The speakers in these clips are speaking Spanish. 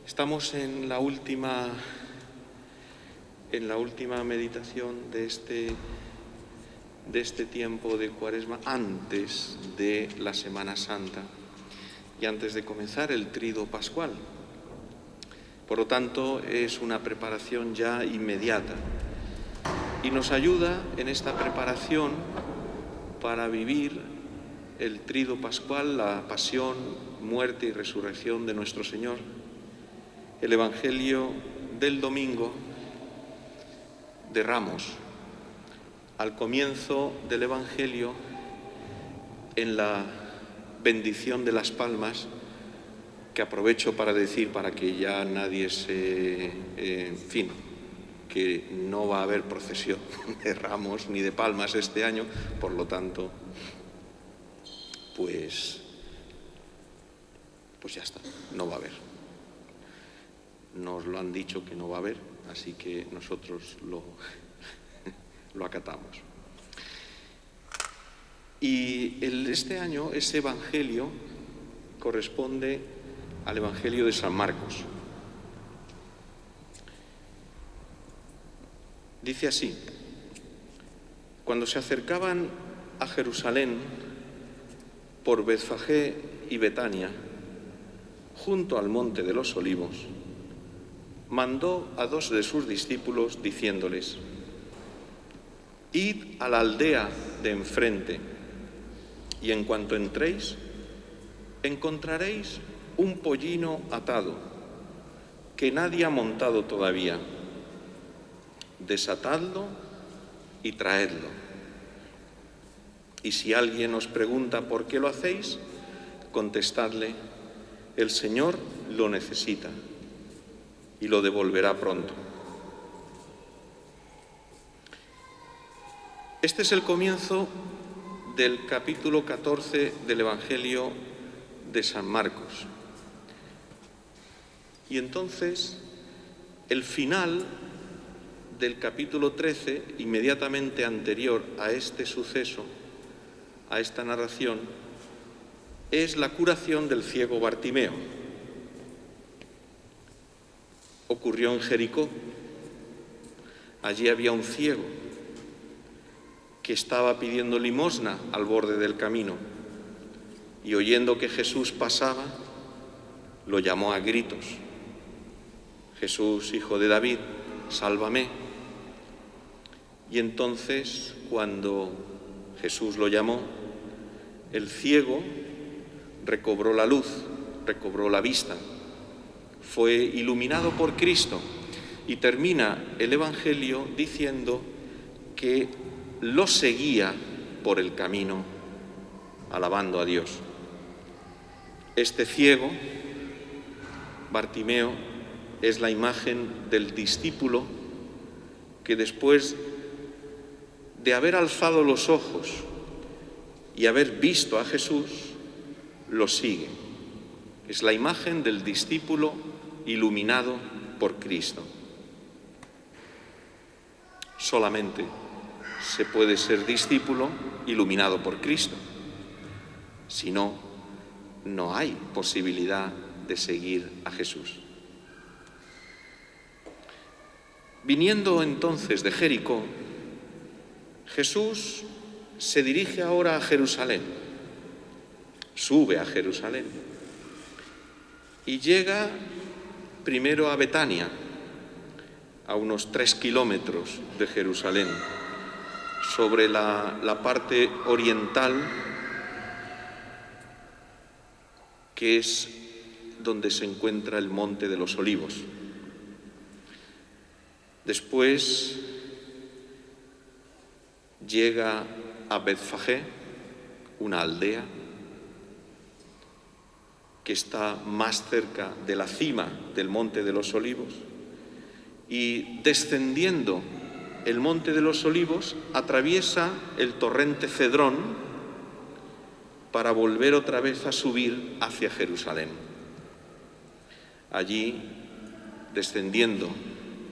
Estamos en la última meditación de este tiempo de Cuaresma, antes de la Semana Santa y antes de comenzar el Tríduo Pascual. Por lo tanto, es una preparación ya inmediata y nos ayuda en esta preparación para vivir el Tríduo Pascual, la pasión, muerte y resurrección de nuestro Señor. El Evangelio del domingo de Ramos. Al comienzo del Evangelio, en la bendición de las palmas, que aprovecho para decir, para que ya nadie que no va a haber procesión de ramos ni de palmas este año, por lo tanto, pues ya está, no va a haber. Nos lo han dicho que no va a haber, así que nosotros lo acatamos. Y este año ese Evangelio corresponde al Evangelio de San Marcos. Dice así: cuando se acercaban a Jerusalén por Betfagé y Betania, junto al monte de los Olivos, mandó a 2 de sus discípulos diciéndoles: id a la aldea de enfrente, y en cuanto entréis, encontraréis un pollino atado, que nadie ha montado todavía. Desatadlo y traedlo. Y si alguien os pregunta por qué lo hacéis, contestadle: el Señor lo necesita y lo devolverá pronto. Este es el comienzo del capítulo 14 del Evangelio de San Marcos. Y entonces, el final del capítulo 13, inmediatamente anterior a este suceso, a esta narración, es la curación del ciego Bartimeo. Ocurrió en Jericó. Allí había un ciego que estaba pidiendo limosna al borde del camino y, oyendo que Jesús pasaba, lo llamó a gritos: Jesús, Hijo de David, sálvame. Y entonces, cuando Jesús lo llamó, el ciego recobró la luz, recobró la vista, fue iluminado por Cristo, y termina el Evangelio diciendo que lo seguía por el camino, alabando a Dios. Este ciego, Bartimeo, es la imagen del discípulo que, después de haber alzado los ojos y haber visto a Jesús, lo sigue. Es la imagen del discípulo iluminado por Cristo. Solamente se puede ser discípulo iluminado por Cristo. Si no, no hay posibilidad de seguir a Jesús. Viniendo entonces de Jericó, Jesús se dirige ahora a Jerusalén, sube a Jerusalén y llega primero a Betania, a unos 3 kilómetros de Jerusalén, sobre la parte oriental, que es donde se encuentra el Monte de los Olivos. Después llega a Betfagé, una aldea que está más cerca de la cima del Monte de los Olivos, y descendiendo el Monte de los Olivos atraviesa el torrente Cedrón para volver otra vez a subir hacia Jerusalén. Allí, descendiendo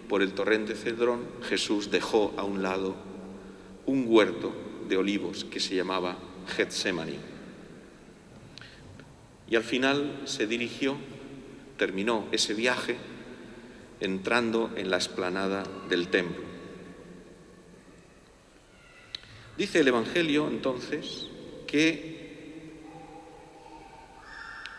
por el torrente Cedrón, Jesús dejó a un lado un huerto de olivos que se llamaba Getsemaní. Y al final se dirigió terminó ese viaje entrando en la explanada del templo. Dice el Evangelio, entonces, que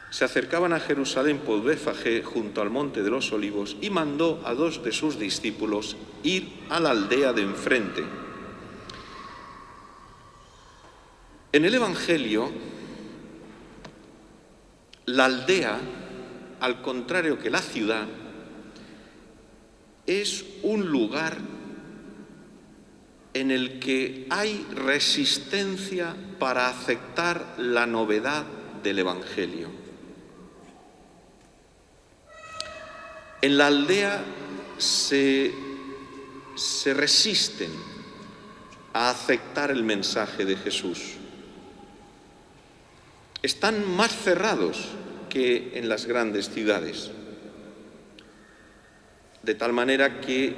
se acercaban a Jerusalén por Betfagé, junto al monte de los Olivos, y mandó a 2 de sus discípulos ir a la aldea de enfrente. En el Evangelio, la aldea, al contrario que la ciudad, es un lugar en el que hay resistencia para aceptar la novedad del Evangelio. En la aldea se resisten a aceptar el mensaje de Jesús. Están más cerrados que en las grandes ciudades. De tal manera que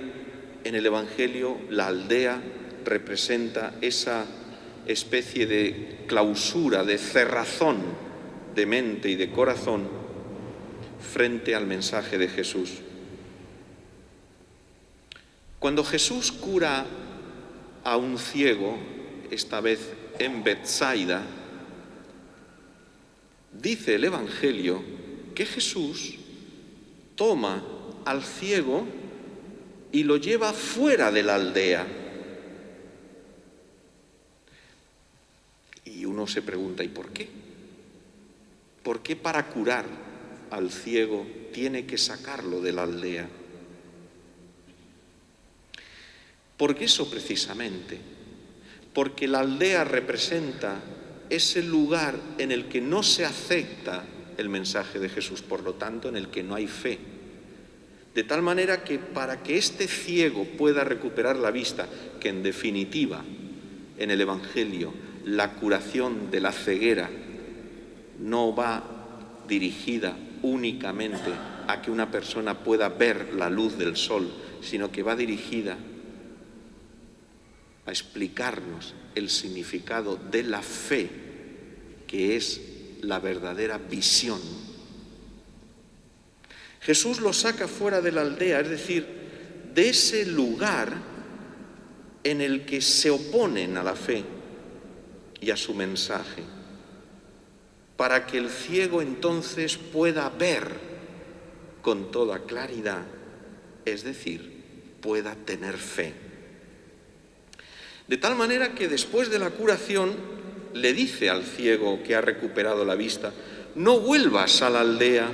en el Evangelio la aldea representa esa especie de clausura, de cerrazón de mente y de corazón frente al mensaje de Jesús. Cuando Jesús cura a un ciego, esta vez en Betsaida, dice el Evangelio que Jesús toma al ciego y lo lleva fuera de la aldea. Y uno se pregunta, ¿y por qué? ¿Por qué para curar al ciego tiene que sacarlo de la aldea? ¿Por eso precisamente? Porque la aldea representa ese lugar en el que no se acepta el mensaje de Jesús, por lo tanto, en el que no hay fe. De tal manera que para que este ciego pueda recuperar la vista, que en definitiva, en el Evangelio, la curación de la ceguera no va dirigida únicamente a que una persona pueda ver la luz del sol, sino que va dirigida a explicarnos el significado de la fe, que es la verdadera visión. Jesús lo saca fuera de la aldea, es decir, de ese lugar en el que se oponen a la fe y a su mensaje, para que el ciego entonces pueda ver con toda claridad, es decir, pueda tener fe. De tal manera que después de la curación le dice al ciego que ha recuperado la vista, no vuelvas a la aldea,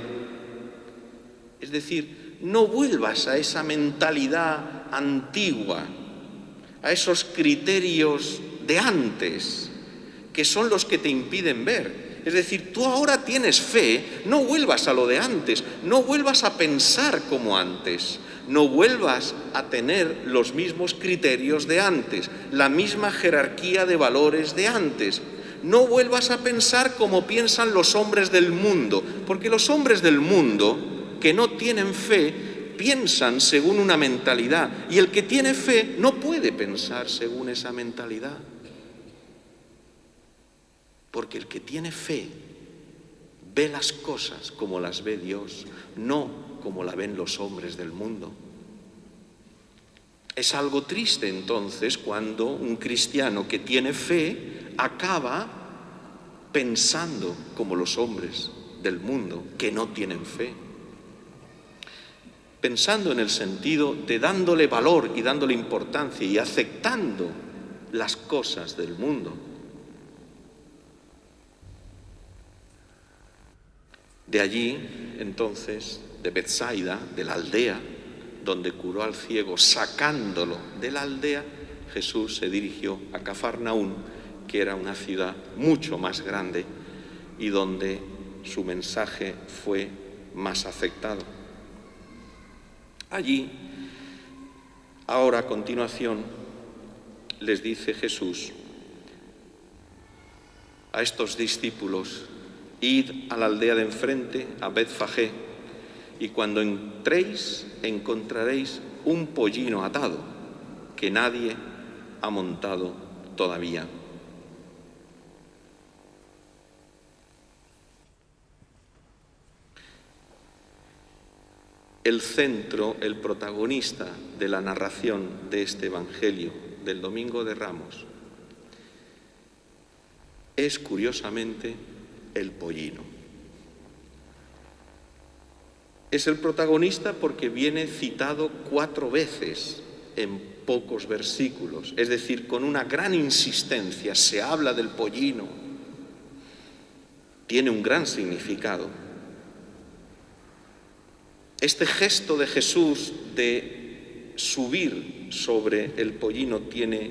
es decir, no vuelvas a esa mentalidad antigua, a esos criterios de antes, que son los que te impiden ver. Es decir, tú ahora tienes fe, no vuelvas a lo de antes, no vuelvas a pensar como antes, no vuelvas a tener los mismos criterios de antes, la misma jerarquía de valores de antes. No vuelvas a pensar como piensan los hombres del mundo, porque los hombres del mundo que no tienen fe piensan según una mentalidad, y el que tiene fe no puede pensar según esa mentalidad. Porque el que tiene fe ve las cosas como las ve Dios, no como la ven los hombres del mundo. Es algo triste entonces cuando un cristiano que tiene fe acaba pensando como los hombres del mundo que no tienen fe. Pensando en el sentido de dándole valor y dándole importancia y aceptando las cosas del mundo. De allí, entonces, de Betsaida, de la aldea, donde curó al ciego, sacándolo de la aldea, Jesús se dirigió a Cafarnaún, que era una ciudad mucho más grande y donde su mensaje fue más aceptado. Allí, ahora a continuación, les dice Jesús a estos discípulos: id a la aldea de enfrente, a Betfagé, y cuando entréis encontraréis un pollino atado que nadie ha montado todavía. el centro, el protagonista de la narración de este Evangelio del Domingo de Ramos es, curiosamente, el pollino. Es el protagonista porque viene citado 4 veces en pocos versículos, es decir, con una gran insistencia se habla del pollino. Tiene un gran significado. Este gesto de Jesús de subir sobre el pollino tiene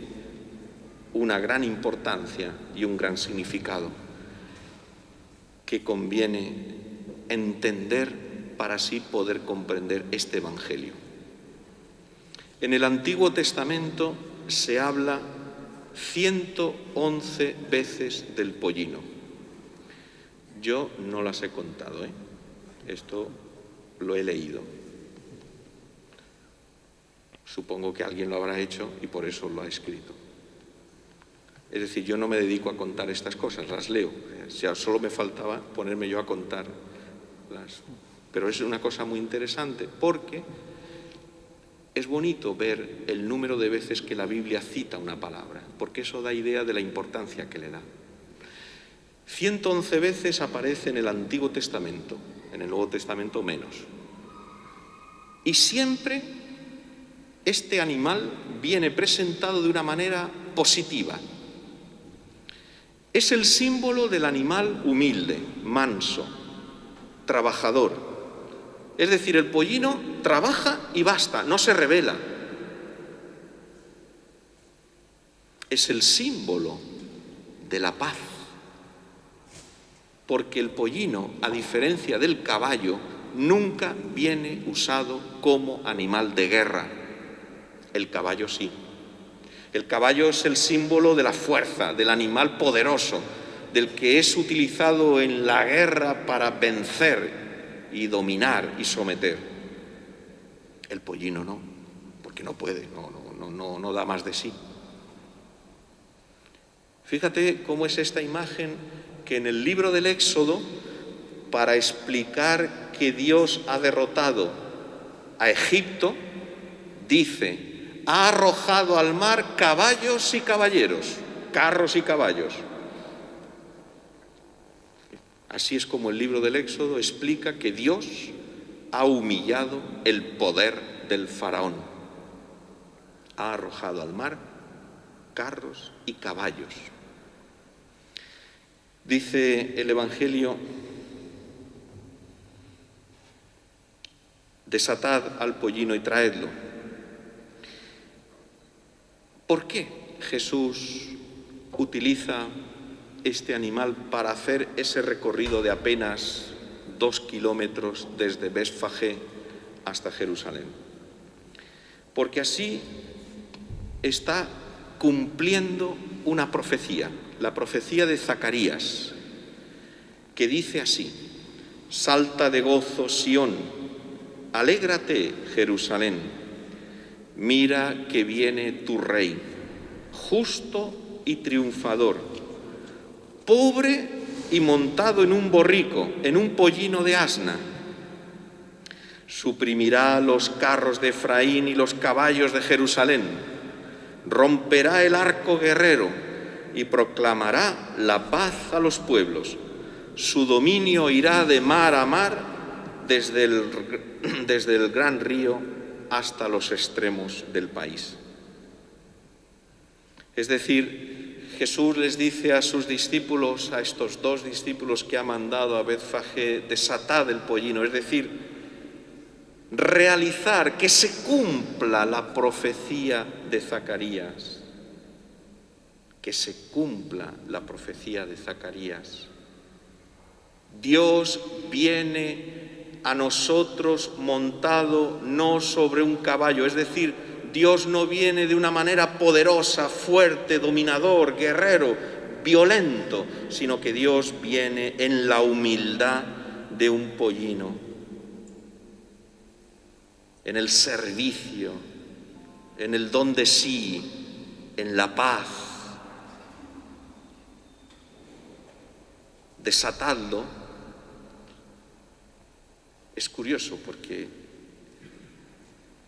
una gran importancia y un gran significado que conviene entender para así poder comprender este Evangelio. En el Antiguo Testamento se habla 111 veces del pollino. Yo no las he contado, Esto lo he leído. Supongo que alguien lo habrá hecho y por eso lo ha escrito. Es decir, yo no me dedico a contar estas cosas, las leo. Ya solo me faltaba ponerme yo a contarlas. Pero es una cosa muy interesante porque es bonito ver el número de veces que la Biblia cita una palabra, porque eso da idea de la importancia que le da. 111 veces aparece en el Antiguo Testamento, en el Nuevo Testamento menos. Y siempre este animal viene presentado de una manera positiva. Es el símbolo del animal humilde, manso, trabajador. Es decir, el pollino trabaja y basta, no se rebela. Es el símbolo de la paz. Porque el pollino, a diferencia del caballo, nunca viene usado como animal de guerra. El caballo sí. El caballo es el símbolo de la fuerza, del animal poderoso, del que es utilizado en la guerra para vencer y dominar y someter. El pollino no, porque no puede, no da más de sí. Fíjate cómo es esta imagen que en el libro del Éxodo, para explicar que Dios ha derrotado a Egipto, dice: ha arrojado al mar caballos y caballeros, carros y caballos. Así es como el libro del Éxodo explica que Dios ha humillado el poder del faraón. Ha arrojado al mar carros y caballos. Dice el Evangelio: desatad al pollino y traedlo. ¿Por qué Jesús utiliza este animal para hacer ese recorrido de apenas 2 kilómetros desde Betfagé hasta Jerusalén? Porque así está cumpliendo una profecía, la profecía de Zacarías, que dice así: salta de gozo, Sión, alégrate, Jerusalén, mira que viene tu rey, justo y triunfador, pobre y montado en un borrico, en un pollino de asna. Suprimirá los carros de Efraín y los caballos de Jerusalén, romperá el arco guerrero y proclamará la paz a los pueblos. Su dominio irá de mar a mar, desde el gran río hasta los extremos del país. Es decir, Jesús les dice a sus discípulos, a estos 2 discípulos que ha mandado a Betfagé: desatad el pollino, es decir, realizar, que se cumpla la profecía de Zacarías, que se cumpla la profecía de Zacarías. Dios viene a nosotros montado no sobre un caballo, es decir, Dios no viene de una manera poderosa, fuerte, dominador, guerrero, violento, sino que Dios viene en la humildad de un pollino, en el servicio, en el don de sí, en la paz. Desatadlo. Es curioso porque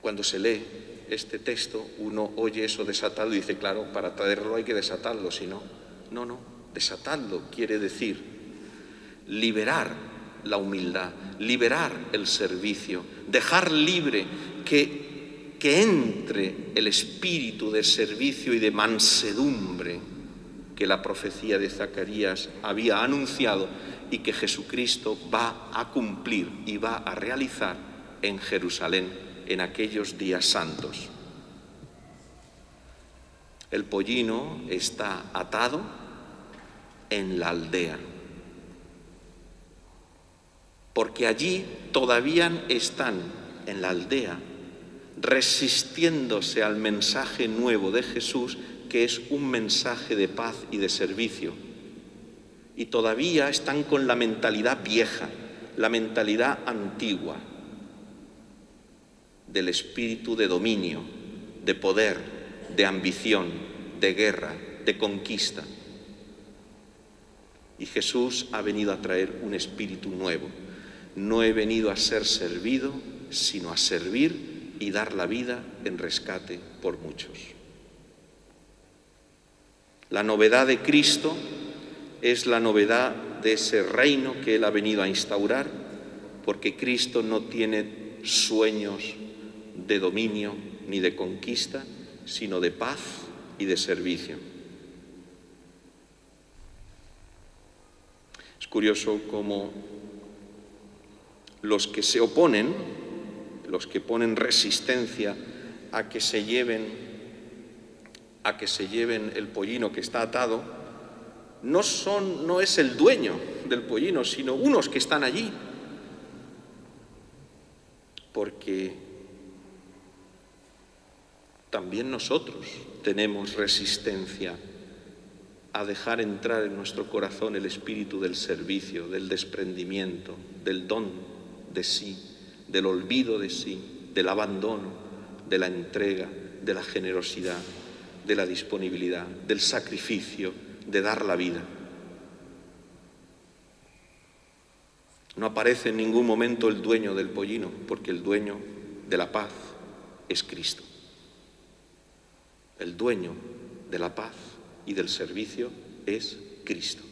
Cuando se lee este texto, uno oye eso desatado y dice, claro, para traerlo hay que desatarlo, si no. No, desatarlo quiere decir liberar la humildad, liberar el servicio, dejar libre que entre el espíritu de servicio y de mansedumbre que la profecía de Zacarías había anunciado y que Jesucristo va a cumplir y va a realizar en Jerusalén en aquellos días santos. El pollino está atado en la aldea, porque allí todavía están en la aldea resistiéndose al mensaje nuevo de Jesús, que es un mensaje de paz y de servicio. Y todavía están con la mentalidad vieja, la mentalidad antigua, del espíritu de dominio, de poder, de ambición, de guerra, de conquista. Y Jesús ha venido a traer un espíritu nuevo. No he venido a ser servido, sino a servir y dar la vida en rescate por muchos. La novedad de Cristo es la novedad de ese reino que Él ha venido a instaurar, porque Cristo no tiene sueños de dominio ni de conquista, sino de paz y de servicio. Es curioso cómo los que se oponen, los que ponen resistencia a que se lleven el pollino que está atado, no es el dueño del pollino, sino unos que están allí. Porque también nosotros tenemos resistencia a dejar entrar en nuestro corazón el espíritu del servicio, del desprendimiento, del don de sí, del olvido de sí, del abandono, de la entrega, de la generosidad, de la disponibilidad, del sacrificio, de dar la vida. No aparece en ningún momento el dueño del pollino, porque el dueño de la paz es Cristo. El dueño de la paz y del servicio es Cristo.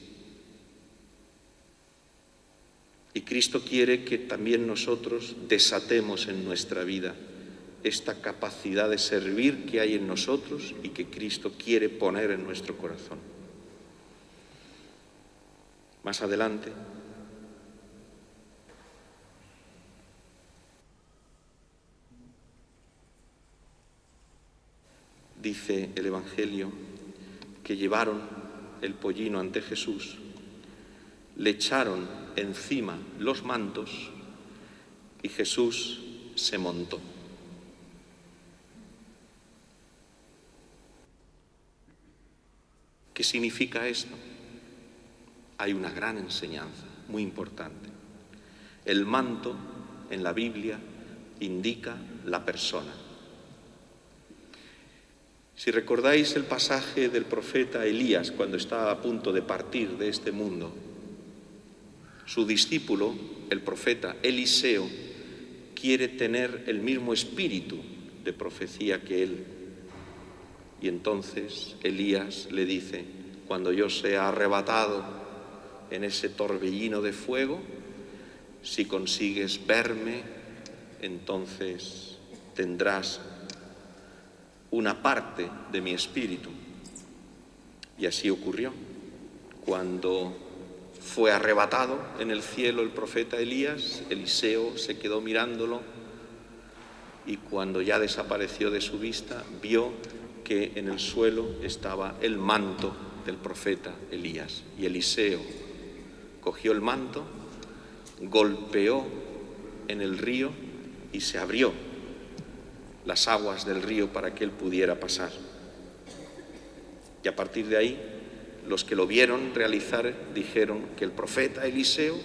Y Cristo quiere que también nosotros desatemos en nuestra vida esta capacidad de servir que hay en nosotros y que Cristo quiere poner en nuestro corazón. Más adelante, dice el Evangelio que llevaron el pollino ante Jesús, le echaron encima los mantos y Jesús se montó. ¿Qué significa esto? Hay una gran enseñanza, muy importante. El manto en la Biblia indica la persona. Si recordáis el pasaje del profeta Elías cuando estaba a punto de partir de este mundo, su discípulo, el profeta Eliseo, quiere tener el mismo espíritu de profecía que él. Y entonces Elías le dice, cuando yo sea arrebatado en ese torbellino de fuego, si consigues verme, entonces tendrás una parte de mi espíritu. Y así ocurrió. Cuando fue arrebatado en el cielo el profeta Elías, Eliseo se quedó mirándolo y cuando ya desapareció de su vista, vio que en el suelo estaba el manto del profeta Elías. Y Eliseo cogió el manto, golpeó en el río y se abrió las aguas del río para que él pudiera pasar. Y a partir de ahí, los que lo vieron realizar dijeron que el profeta Eliseo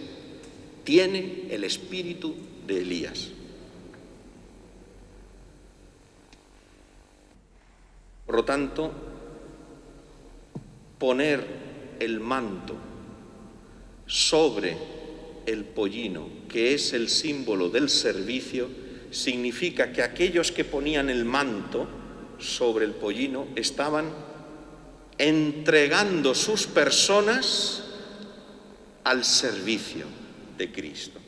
tiene el espíritu de Elías. Por lo tanto, poner el manto sobre el pollino, que es el símbolo del servicio, significa que aquellos que ponían el manto sobre el pollino estaban entregando sus personas al servicio de Cristo.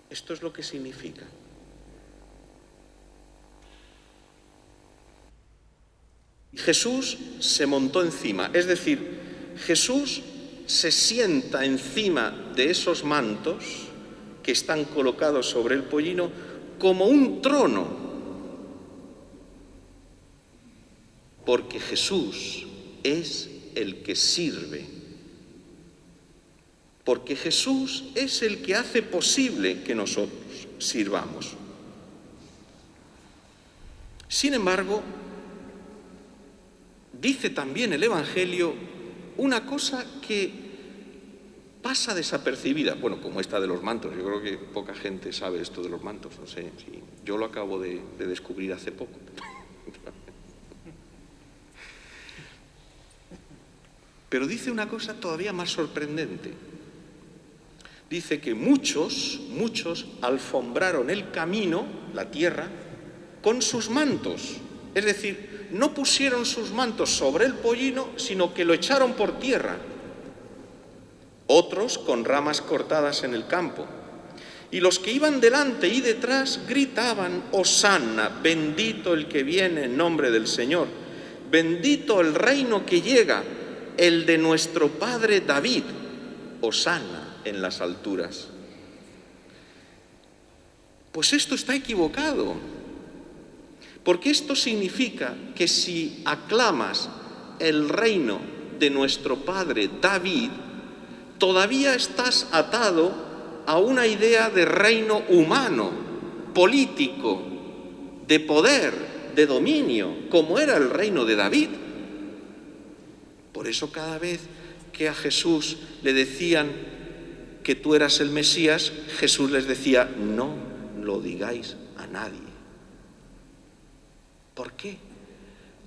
Esto es lo que significa. Jesús se montó encima, es decir, Jesús se sienta encima de esos mantos que están colocados sobre el pollino como un trono, porque Jesús es el que sirve, porque Jesús es el que hace posible que nosotros sirvamos. Sin embargo, dice también el Evangelio una cosa que pasa desapercibida. Bueno, como esta de los mantos. Yo creo que poca gente sabe esto de los mantos. No sé, si yo lo acabo de descubrir hace poco. Pero dice una cosa todavía más sorprendente. Dice que muchos alfombraron el camino, la tierra, con sus mantos. Es decir, no pusieron sus mantos sobre el pollino, sino que lo echaron por tierra. Otros con ramas cortadas en el campo. Y los que iban delante y detrás gritaban: Hosanna, bendito el que viene en nombre del Señor. Bendito el reino que llega, el de nuestro padre David. Hosanna en las alturas. Pues esto está equivocado. Porque esto significa que si aclamas el reino de nuestro padre David, todavía estás atado a una idea de reino humano, político, de poder, de dominio, como era el reino de David. Por eso cada vez que a Jesús le decían que tú eras el Mesías, Jesús les decía: no lo digáis a nadie. ¿Por qué?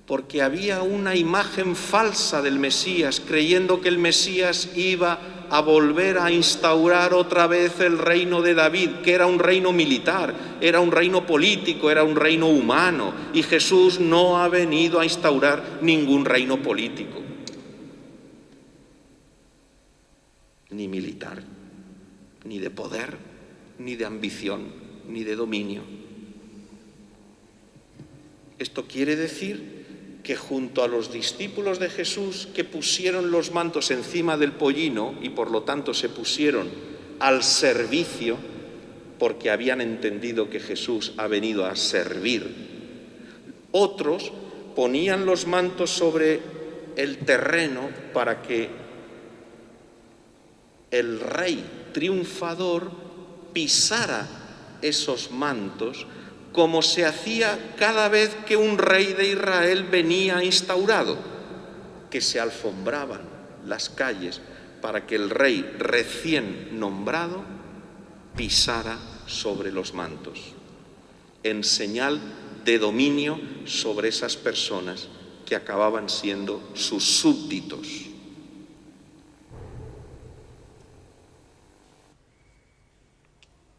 Porque había una imagen falsa del Mesías, creyendo que el Mesías iba a volver a instaurar otra vez el reino de David, que era un reino militar, era un reino político, era un reino humano, y Jesús no ha venido a instaurar ningún reino político, ni militar, ni de poder, ni de ambición, ni de dominio. Esto quiere decir que junto a los discípulos de Jesús que pusieron los mantos encima del pollino y por lo tanto se pusieron al servicio porque habían entendido que Jesús ha venido a servir, otros ponían los mantos sobre el terreno para que el rey triunfador pisara esos mantos, como se hacía cada vez que un rey de Israel venía instaurado, que se alfombraban las calles para que el rey recién nombrado pisara sobre los mantos, en señal de dominio sobre esas personas que acababan siendo sus súbditos.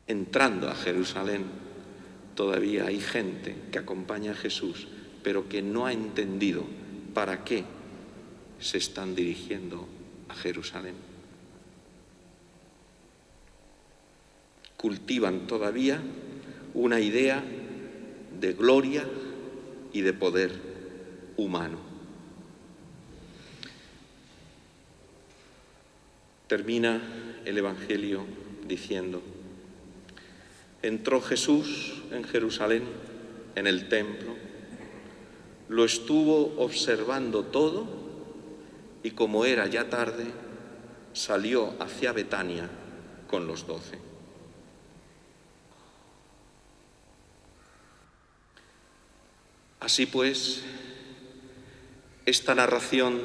Entrando a Jerusalén, todavía hay gente que acompaña a Jesús, pero que no ha entendido para qué se están dirigiendo a Jerusalén. Cultivan todavía una idea de gloria y de poder humano. Termina el Evangelio diciendo: entró Jesús en Jerusalén, en el templo, lo estuvo observando todo y como era ya tarde, salió hacia Betania con los 12. Así pues, esta narración,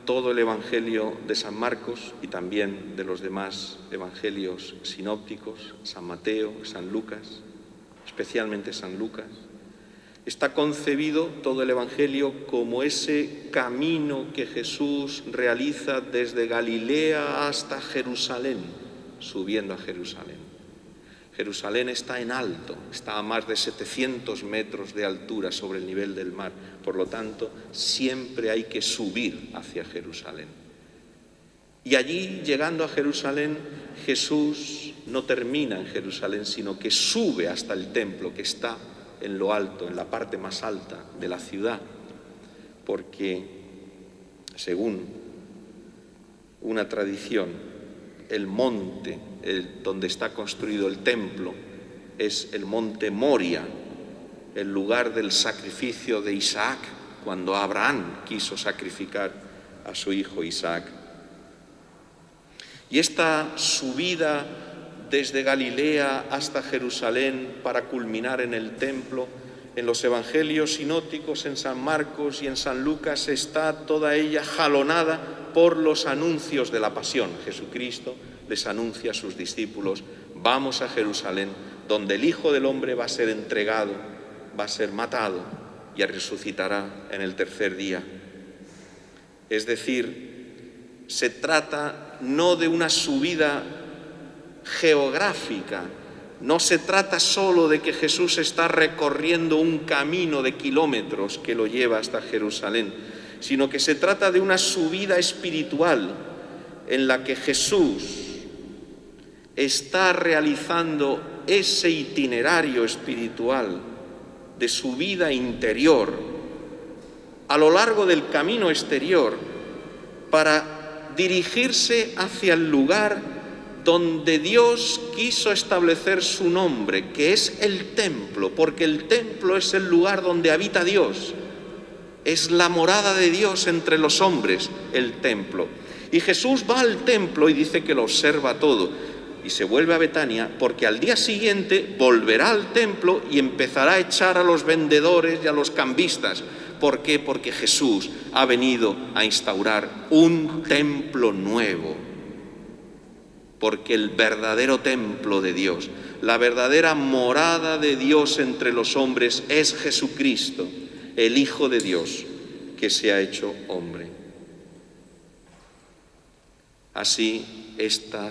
todo el Evangelio de San Marcos y también de los demás evangelios sinópticos, San Mateo, San Lucas, especialmente San Lucas, está concebido todo el Evangelio como ese camino que Jesús realiza desde Galilea hasta Jerusalén, subiendo a Jerusalén. Jerusalén está en alto, está a más de 700 metros de altura sobre el nivel del mar. Por lo tanto, siempre hay que subir hacia Jerusalén. Y allí, llegando a Jerusalén, Jesús no termina en Jerusalén, sino que sube hasta el templo que está en lo alto, en la parte más alta de la ciudad, porque, según una tradición, el monte donde está construido el templo es el monte Moria, el lugar del sacrificio de Isaac, cuando Abraham quiso sacrificar a su hijo Isaac. Y esta subida desde Galilea hasta Jerusalén para culminar en el templo, en los evangelios sinópticos, en San Marcos y en San Lucas, está toda ella jalonada por los anuncios de la pasión. Jesucristo les anuncia a sus discípulos: vamos a Jerusalén, donde el Hijo del Hombre va a ser entregado, va a ser matado y resucitará en el tercer día. Es decir, se trata no de una subida geográfica, no se trata solo de que Jesús está recorriendo un camino de kilómetros que lo lleva hasta Jerusalén, sino que se trata de una subida espiritual en la que Jesús está realizando ese itinerario espiritual de su vida interior a lo largo del camino exterior para dirigirse hacia el lugar donde Dios quiso establecer su nombre, que es el templo, porque el templo es el lugar donde habita Dios, es la morada de Dios entre los hombres, el templo. Y Jesús va al templo y dice que lo observa todo, y se vuelve a Betania, porque al día siguiente volverá al templo y empezará a echar a los vendedores y a los cambistas. ¿Por qué? Porque Jesús ha venido a instaurar un templo nuevo. Porque el verdadero templo de Dios, la verdadera morada de Dios entre los hombres es Jesucristo, el Hijo de Dios, que se ha hecho hombre. Así, esta